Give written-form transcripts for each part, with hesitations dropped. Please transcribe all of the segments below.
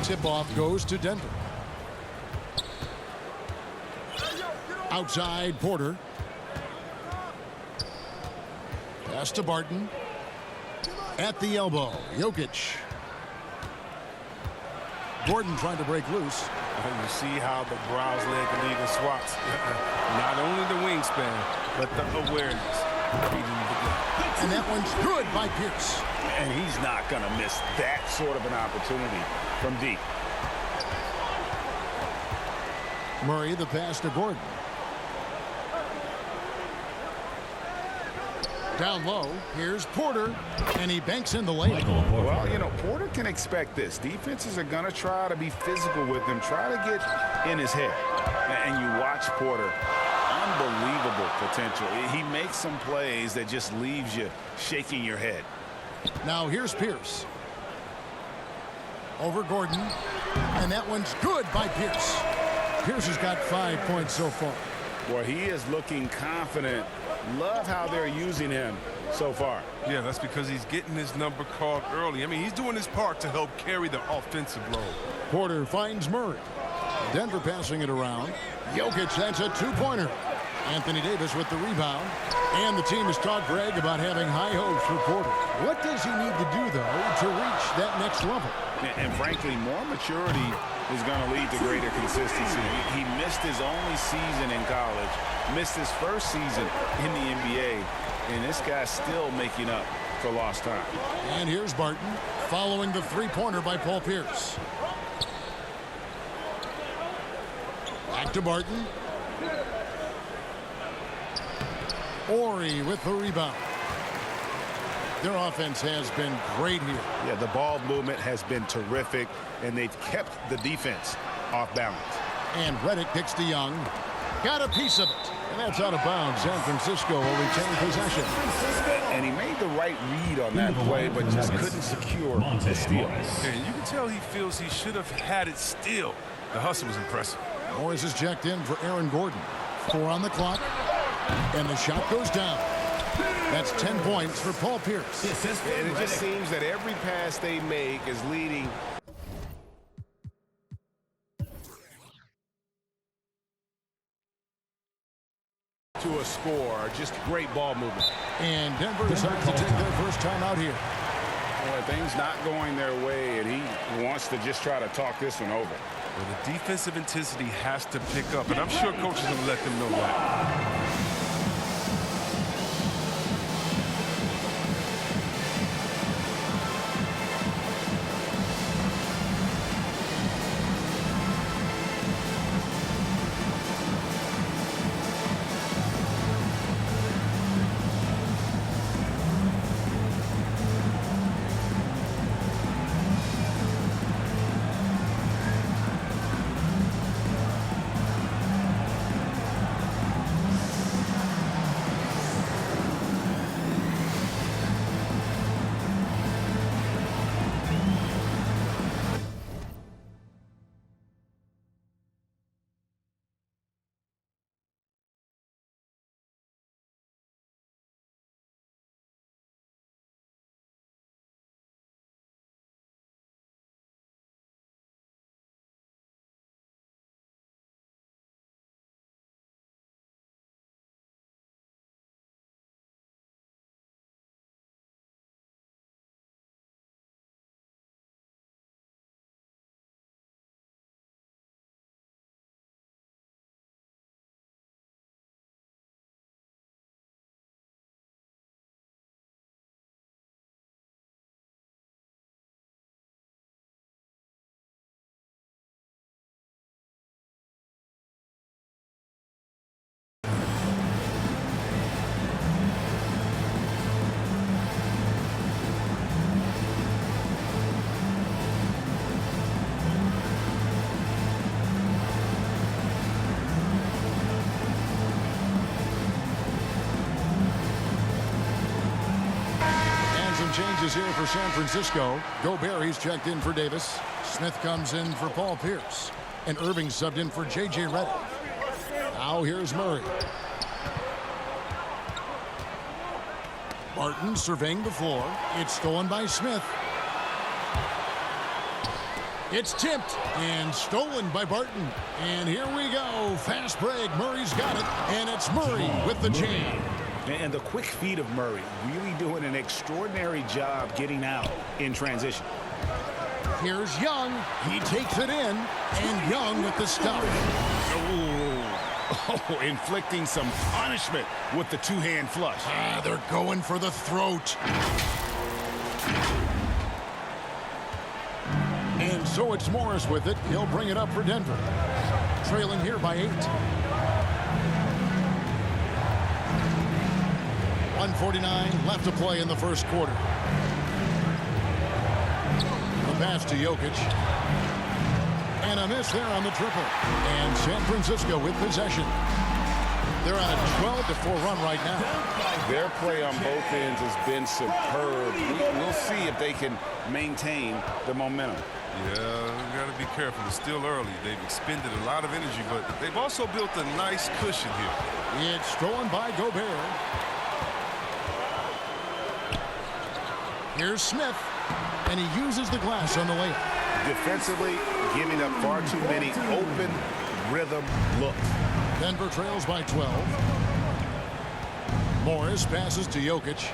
Tip-off goes to Denver. Outside, Porter. Pass to Barton. At the elbow, Jokic. Gordon trying to break loose. You see how the Browns led the league in swats. Not only the wingspan, but the awareness. And that one's good by Pierce. And he's not going to miss that sort of an opportunity from deep. Murray, the pass to Gordon. Down low, here's Porter, and he banks in the lane. Well, you know, Porter can expect this. Defenses are going to try to be physical with him, try to get in his head. And you watch Porter, unbelievable potential. He makes some plays that just leaves you shaking your head. Now here's Pierce. Over Gordon, and that one's good by Pierce. Pierce has got 5 points so far. Well, he is looking confident. Love how they're using him so far. Yeah, that's because he's getting his number called early. I mean, he's doing his part to help carry the offensive load. Porter finds Murray. Denver passing it around. Jokic, that's a two-pointer. Anthony Davis with the rebound. And the team has talked Greg about having high hopes for Porter. What does he need to do, though, to reach that next level? And frankly, more maturity is going to lead to greater consistency. He missed his only season in college, missed his first season in the NBA, and this guy's still making up for lost time. And here's Barton following the three-pointer by Paul Pierce. Back to Barton. Horry with the rebound. Their offense has been great here. Yeah, the ball movement has been terrific, and they've kept the defense off balance. And Redick kicks to Young. Got a piece of it. And that's out of bounds. San Francisco will retain possession. And he made the right read on that play, but just couldn't secure the steal. And you can tell he feels he should have had it still. The hustle was impressive. Morris is checked in for Aaron Gordon. 4 on the clock. And the shot goes down. That's 10 points for Paul Pierce. And it just seems that every pass they make is leading to a score. Just great ball movement. And Denver decides to take their first time out here. Well, things not going their way, and he wants to just try to talk this one over. Well, the defensive intensity has to pick up, and I'm sure coach is going to let them know that. Changes here for San Francisco. Gobert, he's checked in for Davis. Smith comes in for Paul Pierce. And Irving subbed in for J.J. Redick. Now here's Murray. Barton surveying the floor. It's stolen by Smith. It's tipped and stolen by Barton. And here we go. Fast break. Murray's got it. And it's Murray with the jam. And the quick feet of Murray really doing an extraordinary job getting out in transition. Here's Young. He takes it in. And Young with the stuff. Oh, inflicting some punishment with the two-hand flush. They're going for the throat. And so it's Morris with it. He'll bring it up for Denver. Trailing here by 8. 1:49 left to play in the first quarter. The pass to Jokic. And a miss there on the triple. And San Francisco with possession. They're on a 12-4 run right now. Their play on both ends has been superb. We'll see if they can maintain the momentum. Yeah, got to be careful. It's still early. They've expended a lot of energy, but they've also built a nice cushion here. It's stolen by Gobert. Here's Smith, and he uses the glass on the layup. Defensively, giving up far too many open rhythm looks. Denver trails by 12. Morris passes to Jokic.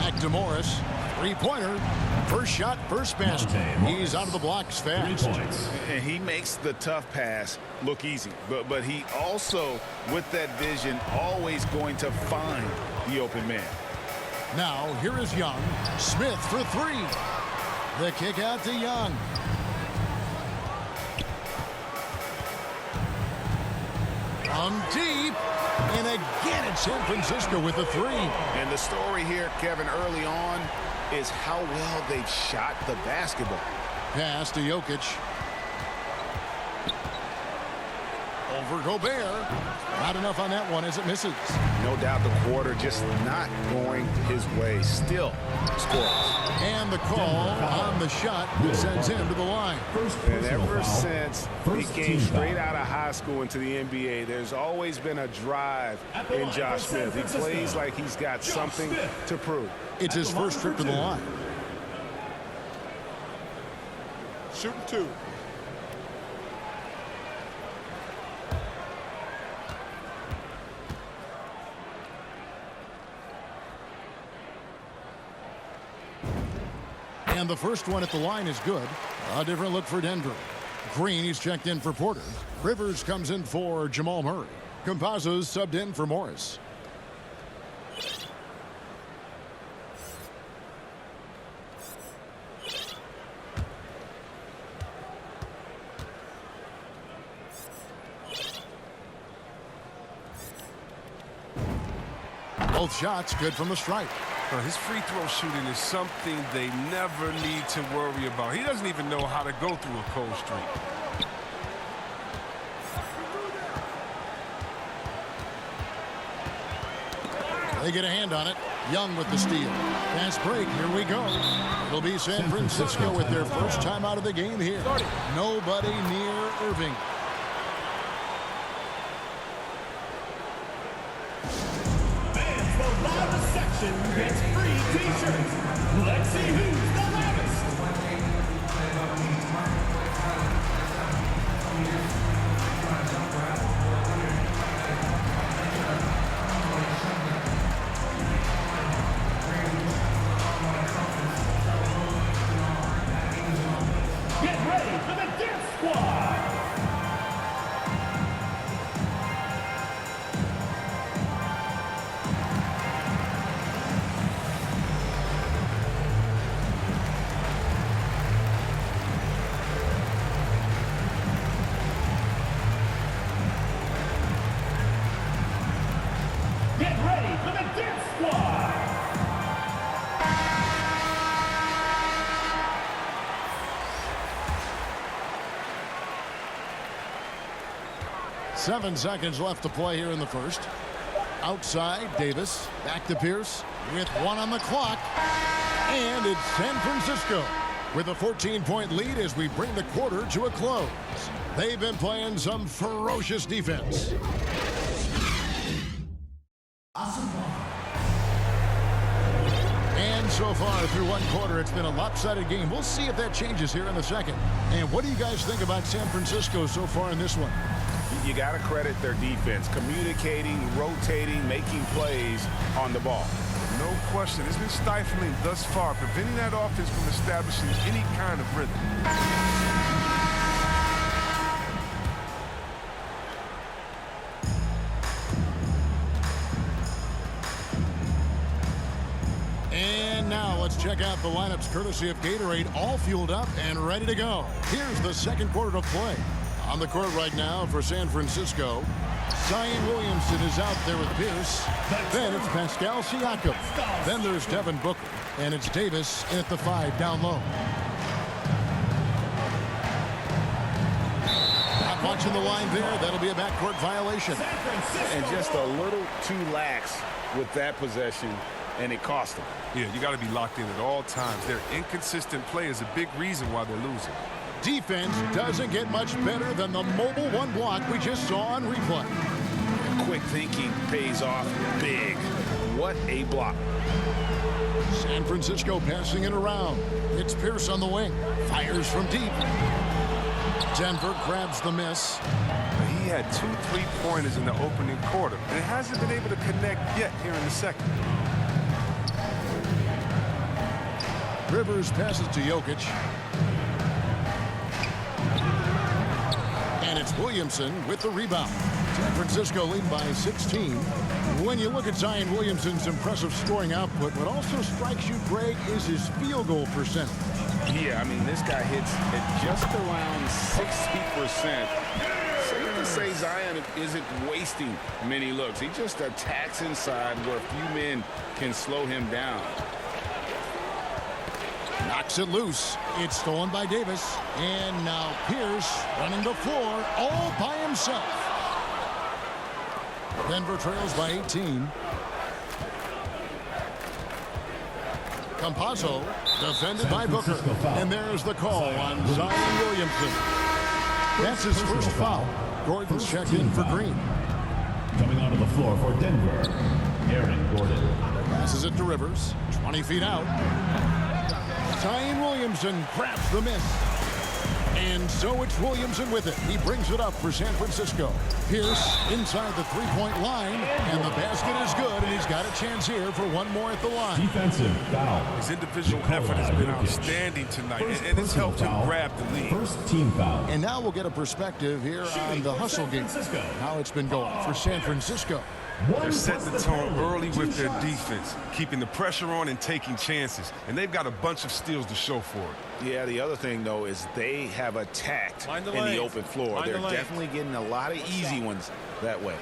Back to Morris. Three-pointer. First shot, first basket. He's out of the blocks fast. And he makes the tough pass look easy. But he also, with that vision, always going to find the open man. Now, here is Young. Smith for 3. The kick out to Young. From deep. And again, it's San Francisco with a 3. And the story here, Kevin, early on, is how well they've shot the basketball. Pass to Jokic. Over Gobert. Not enough on that one as it misses. No doubt the quarter just not going his way. Still scoreless. And the call on the shot sends him to the line. And ever since he came straight out of high school into the NBA, there's always been a drive in Josh Smith. He plays like he's got something to prove. It's his first trip to the line. Shooting 2. And the first one at the line is good. A different look for Denver. Green, he's checked in for Porter. Rivers comes in for Jamal Murray. Campazzo's subbed in for Morris. Both shots good from the stripe. His free throw shooting is something they never need to worry about. He doesn't even know how to go through a cold streak. They get a hand on it. Young with the steal. Fast break. Here we go. It'll be San Francisco with their first time out of the game here. Nobody near Irving. Gets free t-shirts. Let's see who's the loudest. Get ready for the dance squad. Get ready for the dance squad! 7 seconds left to play here in the first. Outside, Davis. Back to Pierce with 1 on the clock. And it's San Francisco with a 14-point lead as we bring the quarter to a close. They've been playing some ferocious defense. And so So far through one quarter, it's been a lopsided game. We'll see if that changes here in the second. And what do you guys think about San Francisco so far in this one? You got to credit their defense, communicating, rotating, making plays on the ball. No question. It's been stifling thus far, preventing that offense from establishing any kind of rhythm. And now let's check out the lineups courtesy of Gatorade, all fueled up and ready to go. Here's the second quarter to play. On the court right now for San Francisco, Zion Williamson is out there with Pierce. Then it's Pascal Siakam. Then there's Devin Booker. And it's Davis at the 5 down low. Not watching the line there. That'll be a backcourt violation. And just a little too lax with that possession, and it cost them. Yeah, you got to be locked in at all times. Their inconsistent play is a big reason why they're losing. Defense doesn't get much better than the mobile one block we just saw on replay. Quick thinking pays off big. What a block. San Francisco passing it around. It's Pierce on the wing. Fires from deep. Denver grabs the miss. He had 2 3-pointers in the opening quarter, and hasn't been able to connect yet here in the second. Rivers passes to Jokic. And it's Williamson with the rebound. San Francisco lead by 16. When you look at Zion Williamson's impressive scoring output, what also strikes you, Greg, is his field goal percentage. Yeah, I mean, this guy hits at just around 60%. Safe to say Zion isn't wasting many looks. He just attacks inside where few men can slow him down. Knocks it loose. It's stolen by Davis. And now Pierce running the floor all by himself. Denver trails by 18. Campazzo defended by Booker. And there's the call on Zion Williamson. That's his first foul. Gordon's checked in for Green. Coming onto the floor for Denver, Aaron Gordon. Passes it to Rivers. 20 feet out. Zion Williamson grabs the miss. And so it's Williamson with it. He brings it up for San Francisco. Pierce inside the three-point line, and the basket is good, and he's got a chance here for one more at the line. Defensive foul. His individual effort has been outstanding tonight, and it's helped him grab the lead. First team foul. And now we'll get a perspective here on the hustle game. How it's been going for San Francisco. They're setting the tone early with their defense, keeping the pressure on and taking chances. And they've got a bunch of steals to show for it. Yeah, the other thing, though, is they have attacked in the open floor. They're definitely getting a lot of easy ones that way.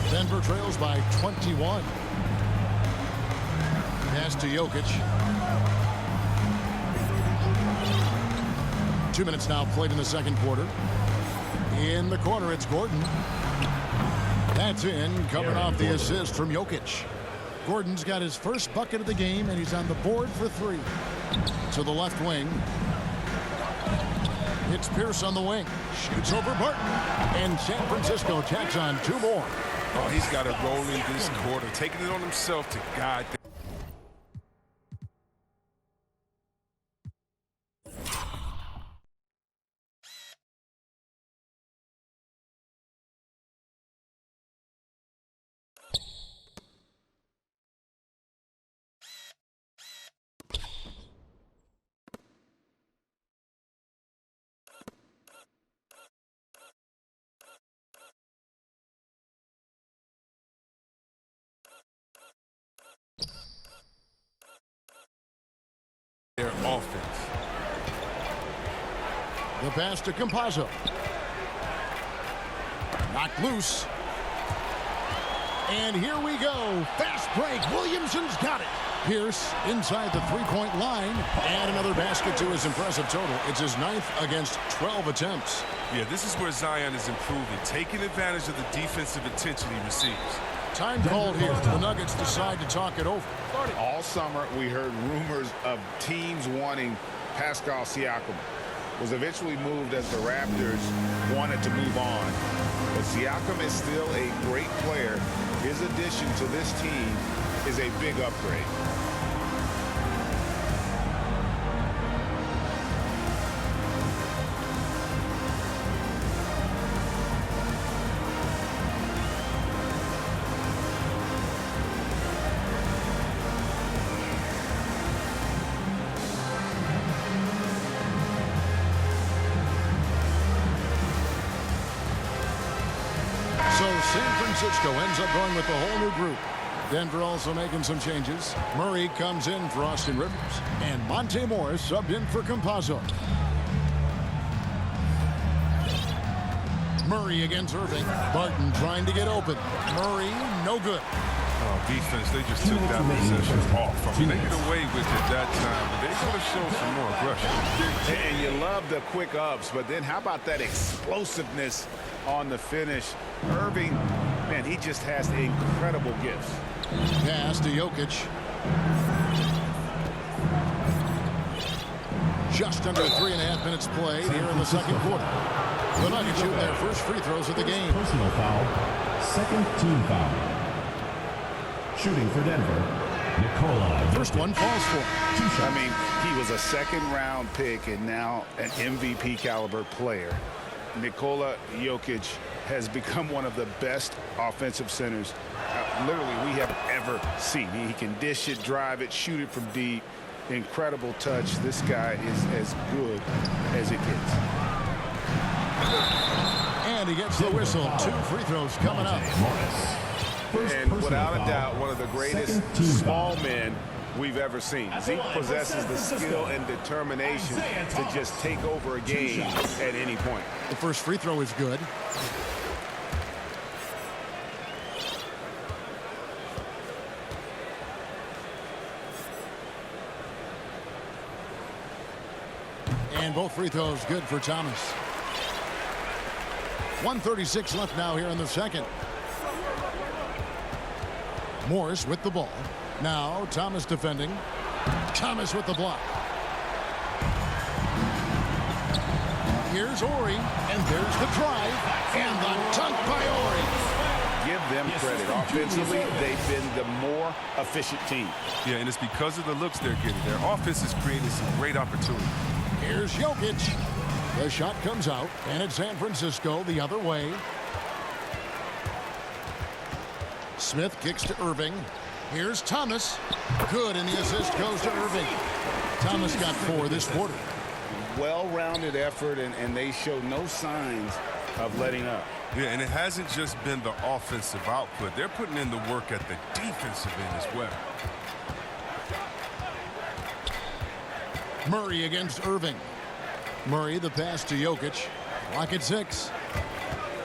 Denver trails by 21. Pass to Jokic. 2 minutes now played in the second quarter. In the corner, it's Gordon. That's in, coming off the assist from Jokic. Gordon's got his first bucket of the game, and he's on the board for 3. To the left wing. It's Pierce on the wing. Shoots over Barton. And San Francisco tacks on 2 more. Oh, he's got a roll in this quarter, taking it on himself to guide them. Their offense. The pass to Campazzo. Knocked loose. And here we go. Fast break. Williamson's got it. Pierce inside the three-point line. And another basket to his impressive total. It's his 9th against 12 attempts. Yeah, this is where Zion is improving, taking advantage of the defensive attention he receives. Time called here. The Nuggets decide to talk it over. All summer, we heard rumors of teams wanting Pascal Siakam. Was eventually moved as the Raptors wanted to move on. But Siakam is still a great player. His addition to this team is a big upgrade. So San Francisco ends up going with the whole new group. Denver also making some changes. Murray comes in for Austin Rivers. And Monte Morris subbed in for Campazzo. Murray against Irving. Barton trying to get open. Murray, no good. Oh, defense, they just took that possession off. I mean, they get away with it that time, but they could have shown some more aggression. And you love the quick ups, but then how about that explosiveness on the finish? Irving, man, he just has incredible gifts. Pass to Jokic. Just under 3.5 minutes played here in the second quarter. The Nuggets shoot their first free throws of the game. Personal foul. Second team foul. Shooting for Denver, Nikola. First one falls for. I mean, he was a second-round pick and now an MVP caliber player. Nikola Jokic has become one of the best offensive centers literally we have ever seen. He can dish it, drive it, shoot it from deep. Incredible touch. This guy is as good as it gets. And he gets the whistle. 2 free throws coming up. And without a doubt, one of the greatest small men we've ever seen. Zeke possesses the skill and determination to just take over a game at any point. The first free throw is good. And both free throws good for Thomas. 1:36 left now here in the second. Morris with the ball. Now Thomas defending. Thomas with the block. Here's Ori, and there's the drive, and the dunk by Ori. Give them credit. Offensively, they've been the more efficient team. Yeah, and it's because of the looks they're getting. Their offense is creating some great opportunity. Here's Jokic. The shot comes out, and it's San Francisco the other way. Smith kicks to Irving. Here's Thomas. Good, and the assist goes to Irving. Thomas got 4 this quarter. Well-rounded effort, and they show no signs of letting up. Yeah, and it hasn't just been the offensive output. They're putting in the work at the defensive end as well. Murray against Irving. Murray, the pass to Jokic. Lock at 6.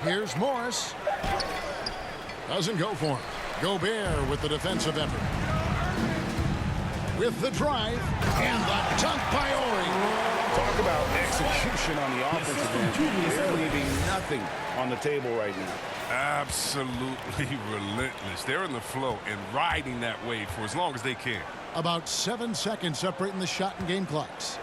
Here's Morris. Doesn't go for him. Gobert with the defensive effort. With the drive, and the dunk by Ori. Talk about execution on the offensive end. They're leaving nothing on the table right now. Absolutely relentless. They're in the flow and riding that wave for as long as they can. About 7 seconds separating the shot and game clocks.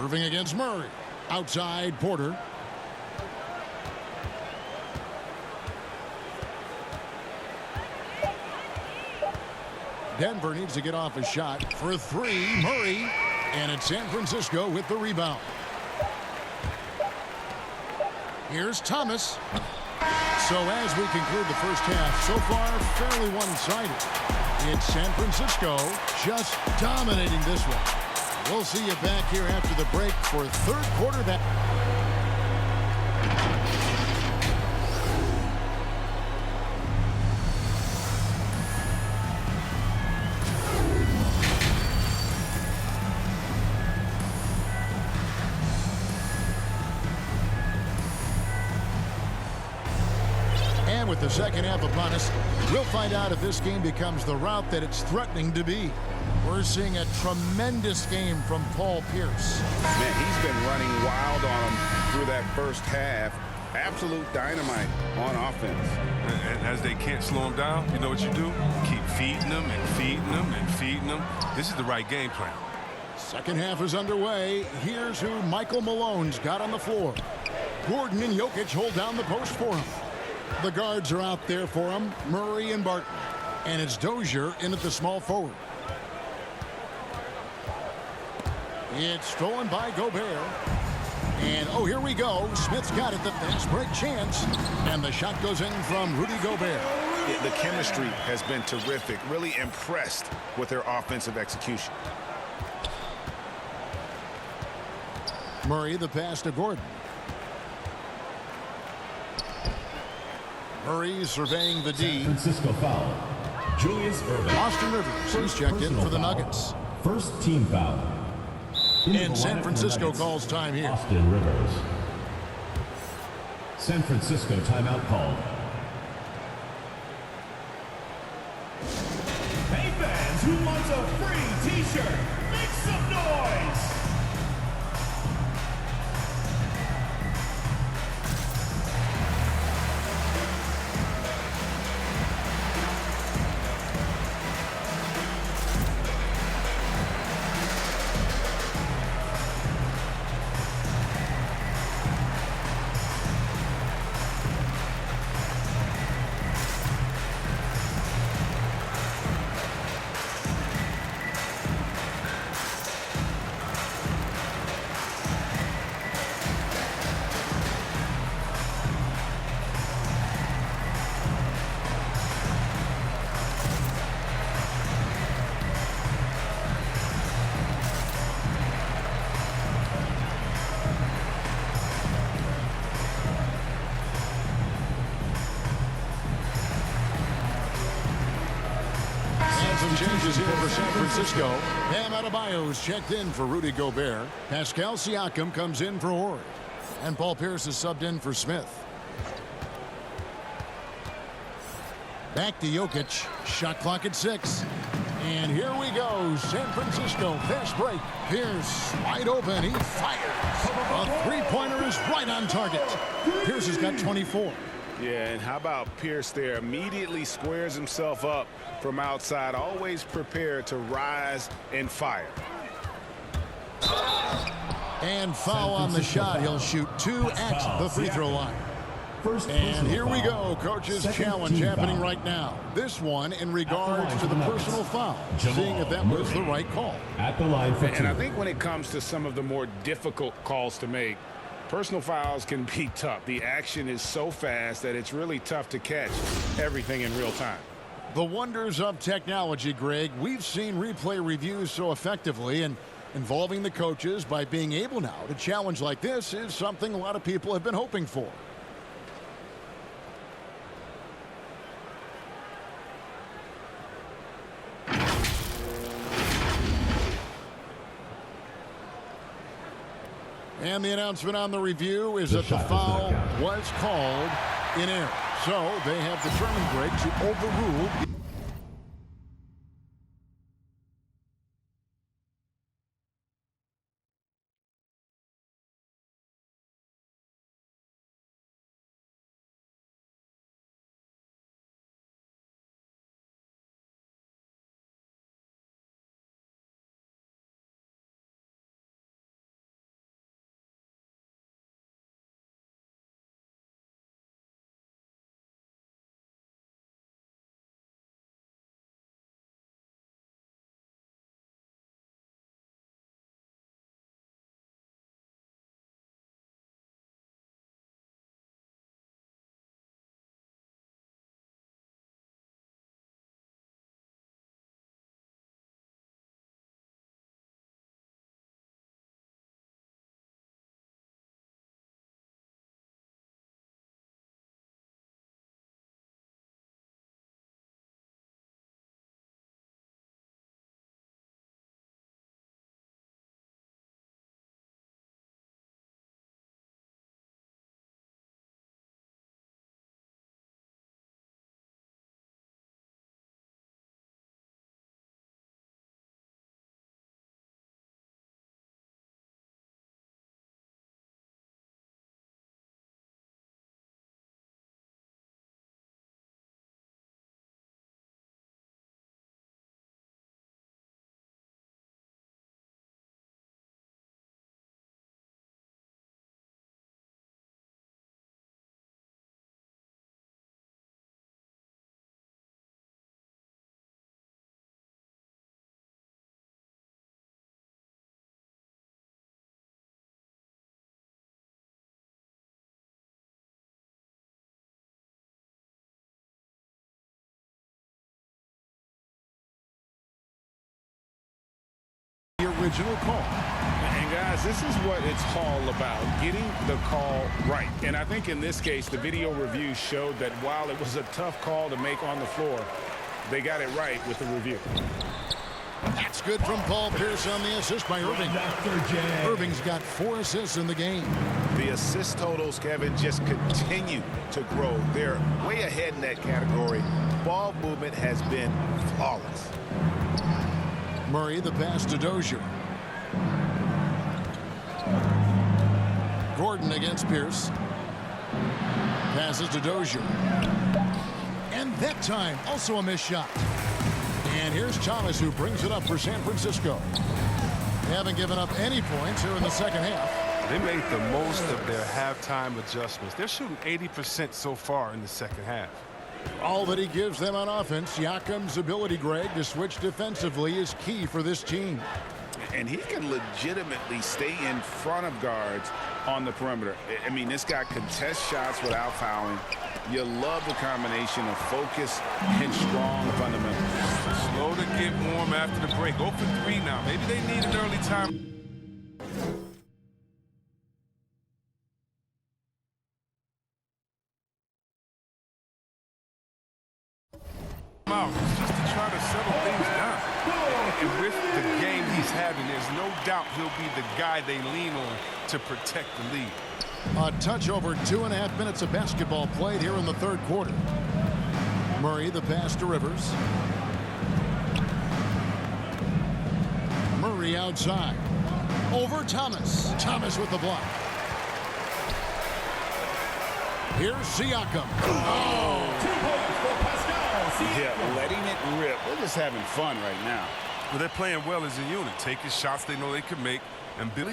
Irving against Murray. Outside Porter. Denver needs to get off a shot for 3. Murray. And it's San Francisco with the rebound. Here's Thomas. So as we conclude the first half, so far fairly one-sided. It's San Francisco just dominating this one. We'll see you back here after the break for third quarter. And with the second half upon us, we'll find out if this game becomes the route that it's threatening to be. We're seeing a tremendous game from Paul Pierce. Man, he's been running wild on them through that first half. Absolute dynamite on offense. And as they can't slow him down, you know what you do? Keep feeding them and feeding them and feeding them. This is the right game plan. Second half is underway. Here's who Michael Malone's got on the floor. Gordon and Jokic hold down the post for him. The guards are out there for him, Murray and Barton. And it's Dozier in at the small forward. It's stolen by Gobert. And, oh, here we go. Smith's got it, the fast break chance. And the shot goes in from Rudy Gobert. Yeah, the chemistry has been terrific. Really impressed with their offensive execution. Murray, the pass to Gordon. Murray surveying the D. San Francisco foul. Julius Erving. Austin Rivers, he's checked in for the Nuggets. First team foul. And San Francisco calls time here. Austin Rivers. San Francisco timeout called. Hey fans, who wants a free t-shirt? Make some noise! Some changes here for San Francisco. Bam Adebayo's checked in for Rudy Gobert. Pascal Siakam comes in for Horry. And Paul Pierce is subbed in for Smith. Back to Jokic. Shot clock at 6. And here we go. San Francisco fast break. Pierce wide open. He fires. A three-pointer is right on target. Pierce has got 24. Yeah, and how about Pierce there? Immediately squares himself up from outside, always prepared to rise and fire. And foul on the shot. He'll shoot 2 at the free throw line. And here we go. Coach's challenge happening right now. This one in regards to the personal foul. Seeing if that was the right call. At the line for 2. And I think when it comes to some of the more difficult calls to make, personal fouls can be tough. The action is so fast that it's really tough to catch everything in real time. The wonders of technology, Greg. We've seen replay reviews so effectively, and involving the coaches by being able now to challenge like this is something a lot of people have been hoping for. And the announcement on the review is that the foul was called in error. So they have determined, Greg, to overrule original call. And guys, this is what it's all about, getting the call right. And I think in this case, the video review showed that while it was a tough call to make on the floor, they got it right with the review. That's good from Paul Pierce on the assist by Irving. Irving's got 4 assists in the game. The assist totals, Kevin, just continue to grow. They're way ahead in that category. Ball movement has been flawless. Murray, the pass to Dozier. Gordon against Pierce. Passes to Dozier. And that time, also a missed shot. And here's Thomas, who brings it up for San Francisco. They haven't given up any points here in the second half. They made the most of their halftime adjustments. They're shooting 80% so far in the second half. All that he gives them on offense, Siakam's ability, Greg, to switch defensively is key for this team. And he can legitimately stay in front of guards on the perimeter. I mean, this guy contests shots without fouling. You love the combination of focus and strong fundamentals. Slow to get warm after the break. 0 for 3 now. Maybe they need an early time. Out just to try to settle things down. And with the game he's having, there's no doubt he'll be the guy they lean on to protect the lead. A touch over 2.5 minutes of basketball played here in the third quarter. Murray, the pass to Rivers. Murray outside. Over Thomas. Thomas with the block. Here's Siakam. Oh! 2 points for Pascal Siakam. Yeah, letting it rip. They're just having fun right now. Well, they're playing well as a unit, taking shots they know they can make, and Billy